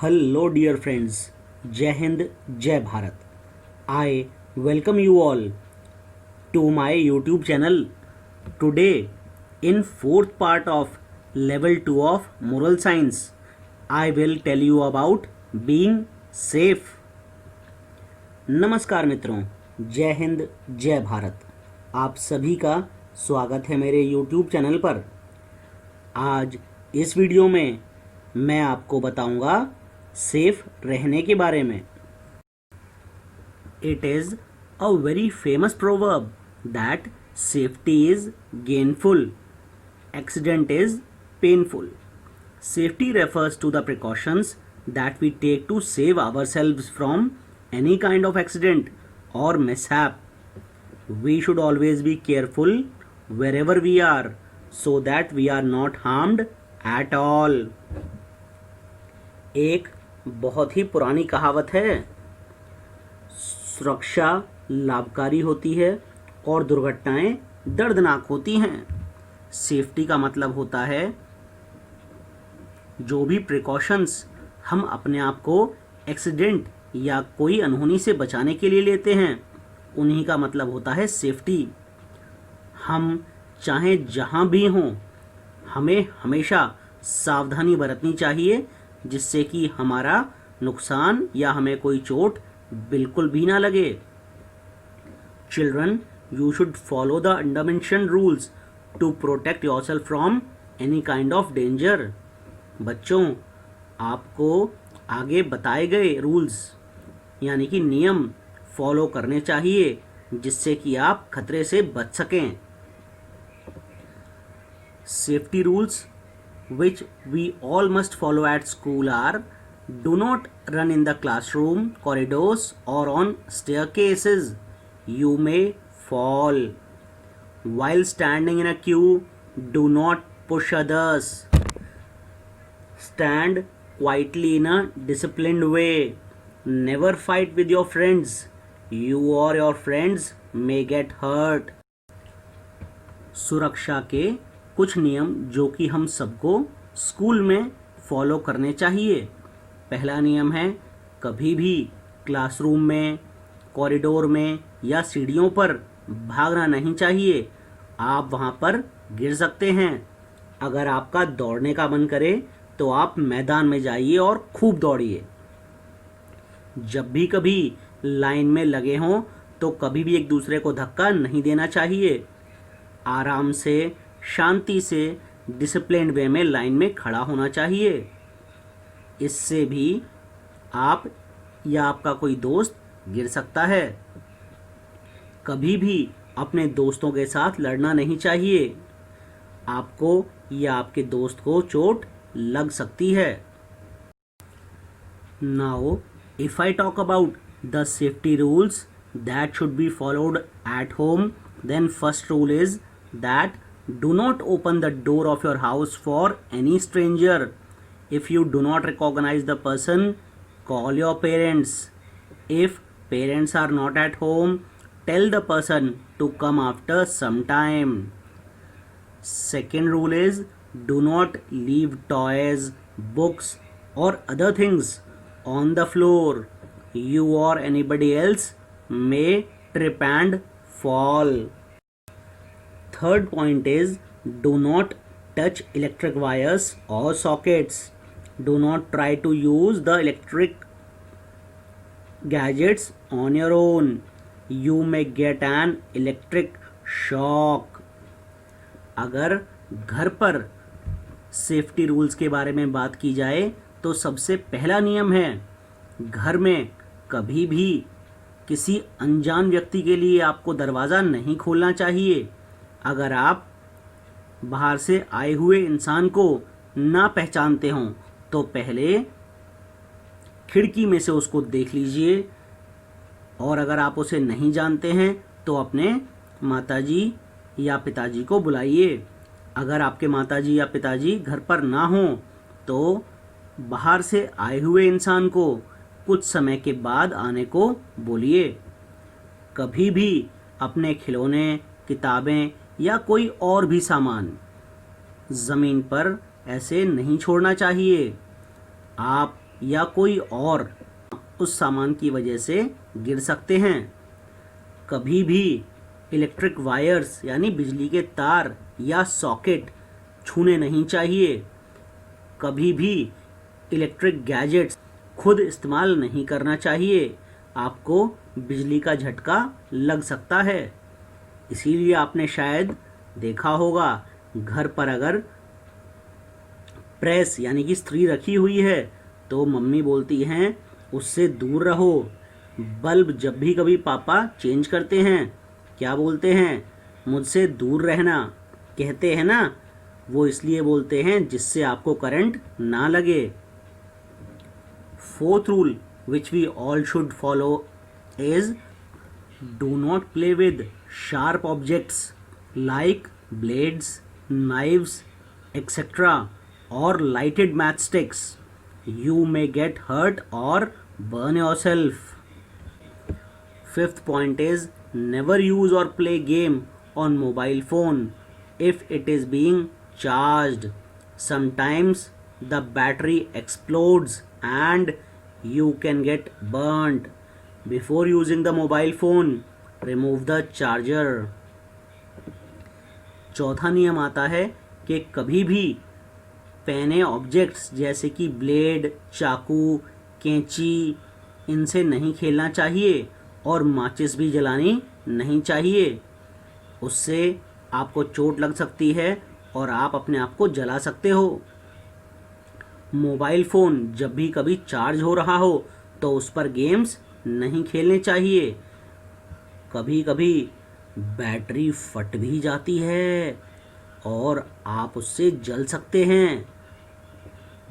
Hello, dear friends. Jai Hind, Jai Bharat. I welcome you all to my YouTube channel. Today, in fourth part of level 2 of moral science, I will tell you about being safe. नमस्कार मित्रों, जय हिंद जय भारत। आप सभी का स्वागत है मेरे YouTube चैनल पर। आज इस वीडियो में मैं आपको बताऊंगा सेफ रहने के बारे में। It is a very famous proverb that safety is gainful, accident is painful. Safety refers to the precautions that we take to save ourselves from any kind of accident or mishap. We should always be careful wherever we are so that we are not harmed at all. एक बहुत ही पुरानी कहावत है, सुरक्षा लाभकारी होती है और दुर्घटनाएं दर्दनाक होती हैं। सेफ्टी का मतलब होता है जो भी प्रिकॉशंस हम अपने आप को एक्सीडेंट या कोई अनहोनी से बचाने के लिए लेते हैं, उन्हीं का मतलब होता है सेफ्टी। हम चाहे जहाँ भी हों, हमें हमेशा सावधानी बरतनी चाहिए जिससे कि हमारा नुकसान या हमें कोई चोट बिल्कुल भी ना लगे। Children, you should follow the under mentioned rules to protect yourself from any kind of danger. बच्चों, आपको आगे बताए गए रूल्स यानी कि नियम फॉलो करने चाहिए जिससे कि आप खतरे से बच सकें। Safety rules which we all must follow at school are: do not run in the classroom, corridors or on staircases. You may fall. While standing in a queue, do not push others. Stand quietly in a disciplined way. Never fight with your friends. You or your friends may get hurt. सुरक्षा के कुछ नियम जो कि हम सबको school में follow करने चाहिए। पहला नियम है, कभी भी क्लासरूम में, कॉरिडोर में या सीढ़ियों पर भागना नहीं चाहिए। आप वहाँ पर गिर सकते हैं। अगर आपका दौड़ने का मन करे तो आप मैदान में जाइए और खूब दौड़िए। जब भी कभी लाइन में लगे हों तो कभी भी एक दूसरे को धक्का नहीं देना चाहिए। आराम से, शांति से, डिसिप्लिन वे में लाइन में खड़ा होना चाहिए। इससे भी आप या आपका कोई दोस्त गिर सकता है। कभी भी अपने दोस्तों के साथ लड़ना नहीं चाहिए। आपको या आपके दोस्त को चोट लग सकती है। Now if I talk about the safety rules that should be followed at home, then first rule is that do not open the door of your house for any stranger. If you do not recognize the person, call your parents. If parents are not at home, tell the person to come after some time. Second rule is, do not leave toys, books or other things on the floor. You or anybody else may trip and fall. Third point is, do not touch electric wires or sockets. Do not try to use the electric gadgets on your own. You may get an electric shock. अगर घर पर safety rules के बारे में बात की जाए तो सबसे पहला नियम है, घर में कभी भी किसी अनजान व्यक्ति के लिए आपको दरवाज़ा नहीं खोलना चाहिए। अगर आप बाहर से आए हुए इंसान को ना पहचानते हों तो पहले खिड़की में से उसको देख लीजिए, और अगर आप उसे नहीं जानते हैं तो अपने माताजी या पिताजी को बुलाइए। अगर आपके माताजी या पिताजी घर पर ना हों तो बाहर से आए हुए इंसान को कुछ समय के बाद आने को बोलिए। कभी भी अपने खिलौने, किताबें या कोई और भी सामान ज़मीन पर ऐसे नहीं छोड़ना चाहिए। आप या कोई और उस सामान की वजह से गिर सकते हैं। कभी भी इलेक्ट्रिक वायर्स यानी बिजली के तार या सॉकेट छूने नहीं चाहिए। कभी भी इलेक्ट्रिक गैजेट्स खुद इस्तेमाल नहीं करना चाहिए, आपको बिजली का झटका लग सकता है। इसीलिए आपने शायद देखा होगा, घर पर अगर प्रेस यानी कि इस्त्री रखी हुई है तो मम्मी बोलती हैं उससे दूर रहो। बल्ब जब भी कभी पापा चेंज करते हैं क्या बोलते हैं, मुझसे दूर रहना कहते हैं ना। वो इसलिए बोलते हैं जिससे आपको करंट ना लगे। Fourth rule which we all should follow is do not play with sharp objects like blades, knives, etc. or lighted matchsticks. You may get hurt or burn yourself. Fifth point is never use or play game on mobile phone if it is being charged. Sometimes the battery explodes and you can get burnt. Before using the mobile phone, remove the charger. चौथा नियम आता है कि कभी भी पैने objects जैसे कि ब्लेड, चाकू, कैंची इनसे नहीं खेलना चाहिए और माचिस भी जलानी नहीं चाहिए। उससे आपको चोट लग सकती है और आप अपने आप को जला सकते हो। मोबाइल फ़ोन जब भी कभी चार्ज हो रहा हो तो उस पर गेम्स नहीं खेलने चाहिए। कभी कभी बैटरी फट भी जाती है और आप उससे जल सकते हैं।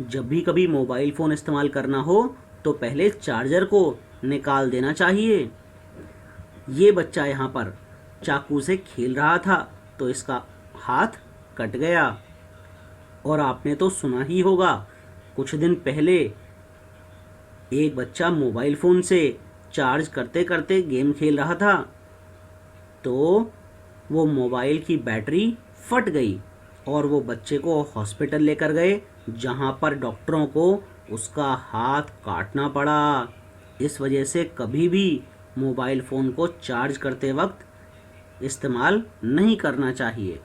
जब भी कभी मोबाइल फ़ोन इस्तेमाल करना हो तो पहले चार्जर को निकाल देना चाहिए। ये बच्चा यहाँ पर चाकू से खेल रहा था तो इसका हाथ कट गया। और आपने तो सुना ही होगा, कुछ दिन पहले एक बच्चा मोबाइल फ़ोन से चार्ज करते करते गेम खेल रहा था तो वो मोबाइल की बैटरी फट गई और वो बच्चे को हॉस्पिटल लेकर गए, जहाँ पर डॉक्टरों को उसका हाथ काटना पड़ा। इस वजह से कभी भी मोबाइल फ़ोन को चार्ज करते वक्त इस्तेमाल नहीं करना चाहिए।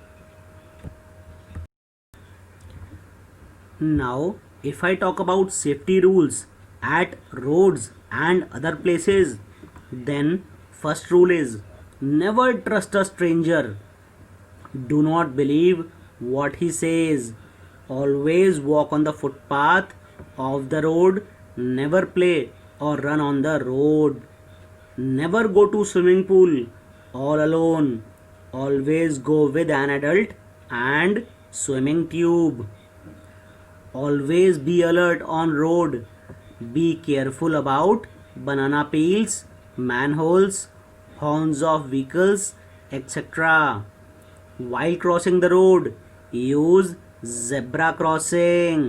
Now, if I talk about safety rules at roads and other places, then first rule is never trust a stranger. Do not believe what he says. Always walk on the footpath of the road. Never play or run on the road. Never go to swimming pool all alone. Always go with an adult and swimming tube. Always be alert on road. Be careful about banana peels, manholes, horns of vehicles, etc. While crossing the road, use zebra crossing.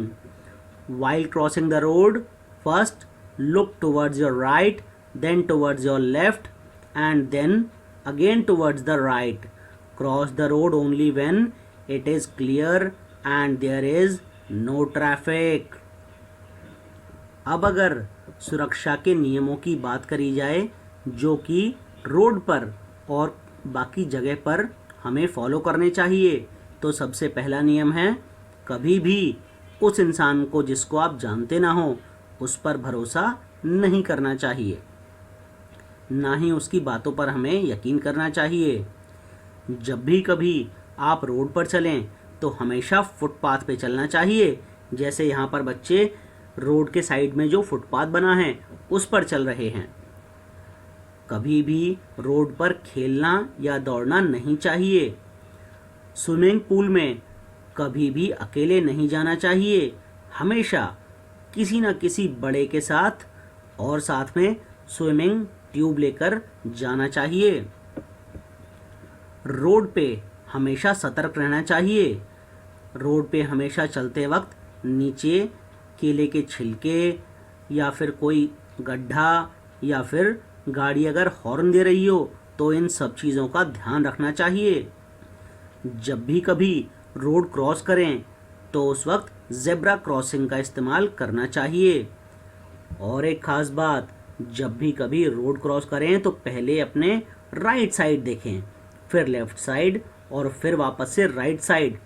While crossing the road, first look towards your right, then towards your left, and then again towards the right. Cross the road only when it is clear and there is no traffic. अब अगर सुरक्षा के नियमों की बात करी जाए जो कि रोड पर और बाकी जगह पर हमें फॉलो करने चाहिए, तो सबसे पहला नियम है कभी भी उस इंसान को जिसको आप जानते ना हो उस पर भरोसा नहीं करना चाहिए, ना ही उसकी बातों पर हमें यकीन करना चाहिए। जब भी कभी आप रोड पर चलें तो हमेशा फुटपाथ पे चलना चाहिए। जैसे यहाँ पर बच्चे रोड के साइड में जो फुटपाथ बना है उस पर चल रहे हैं। कभी भी रोड पर खेलना या दौड़ना नहीं चाहिए। स्विमिंग पूल में कभी भी अकेले नहीं जाना चाहिए, हमेशा किसी न किसी बड़े के साथ और साथ में स्विमिंग ट्यूब लेकर जाना चाहिए। रोड पे हमेशा सतर्क रहना चाहिए। रोड पे हमेशा चलते वक्त नीचे केले के छिलके या फिर कोई गड्ढा या फिर गाड़ी अगर हॉर्न दे रही हो तो इन सब चीज़ों का ध्यान रखना चाहिए। जब भी कभी रोड क्रॉस करें तो उस वक्त ज़ेब्रा क्रॉसिंग का इस्तेमाल करना चाहिए। और एक खास बात, जब भी कभी रोड क्रॉस करें तो पहले अपने राइट साइड देखें, फिर लेफ्ट साइड और फिर वापस से राइट साइड।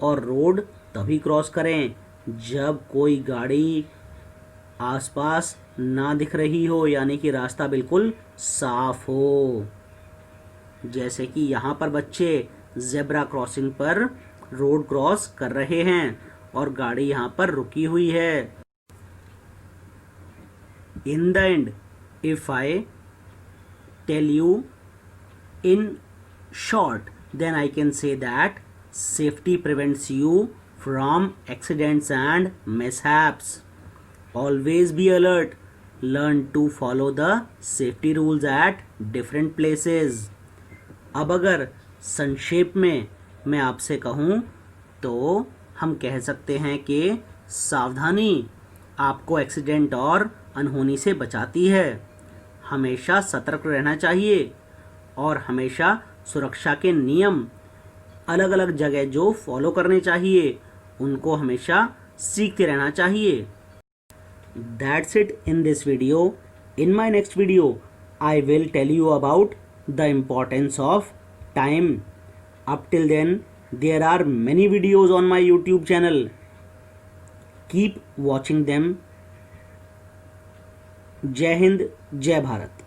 और रोड तभी क्रॉस करें जब कोई गाड़ी आसपास ना दिख रही हो, यानी कि रास्ता बिल्कुल साफ हो। जैसे कि यहाँ पर बच्चे जेब्रा क्रॉसिंग पर रोड क्रॉस कर रहे हैं और गाड़ी यहाँ पर रुकी हुई है। In the end, if I tell you in short, then I can say that safety prevents you from accidents and mishaps. Always be alert. Learn to follow the safety rules at different places. अब अगर संक्षेप में मैं आपसे कहूँ तो हम कह सकते हैं कि सावधानी आपको एक्सीडेंट और अनहोनी से बचाती है। हमेशा सतर्क रहना चाहिए और हमेशा सुरक्षा के नियम अलग अलग जगह जो फॉलो करने चाहिए उनको हमेशा सीखते रहना चाहिए। That's it in this video. In my next video, I will tell you about the importance of time. Up till then, there are many videos on my YouTube channel. Keep watching them. जय हिंद, जय भारत।